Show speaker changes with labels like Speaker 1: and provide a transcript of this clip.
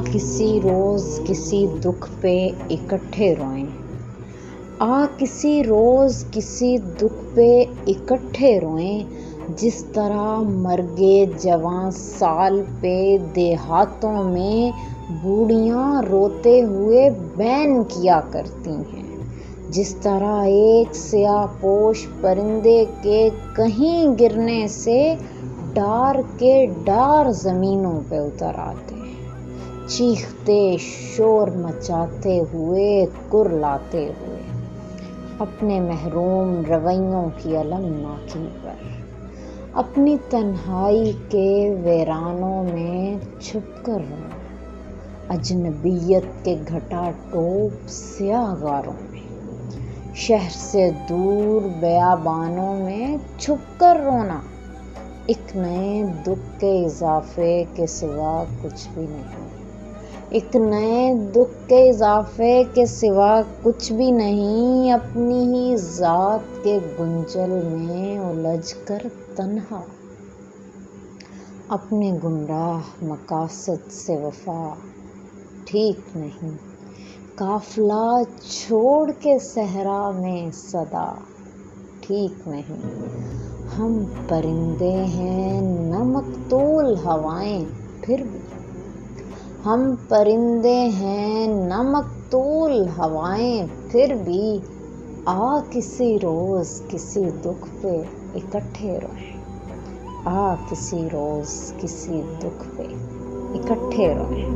Speaker 1: کسی روز کسی دکھ پہ اکٹھے روئیں، کسی روز کسی دکھ پہ اکٹھے روئیں، جس طرح مرگے جواں سال پہ دیہاتوں میں بوڑھیاں روتے ہوئے بین کیا کرتی ہیں، جس طرح ایک سیاہ پوش پرندے کے کہیں گرنے سے ڈار کے ڈار زمینوں پہ اتر آتے ہیں، چیختے شور مچاتے ہوئے کرلاتے ہوئے، اپنے محروم رویوں کی المناکی پر، اپنی تنہائی کے ویرانوں میں چھپ کر رونا، اجنبیت کے گھٹا ٹوپ سیاہ غاروں میں، شہر سے دور بیابانوں میں چھپ کر رونا، ایک نئے دکھ کے اضافے کے سوا کچھ بھی نہیں، ایک نئے دکھ کے اضافے کے سوا کچھ بھی نہیں، اپنی ہی ذات کے گنجل میں الجھ کر تنہا، اپنے گمراہ مقاصد سے وفا ٹھیک نہیں، قافلہ چھوڑ کے صحرا میں صدا ٹھیک نہیں، ہم پرندے ہیں نہ مقتول ہوائیں پھر بھی، ہم پرندے ہیں نہ مقتول ہوائیں پھر بھی، کسی روز کسی دکھ پہ اکٹھے روئیں، کسی روز کسی دکھ پہ اکٹھے روئیں۔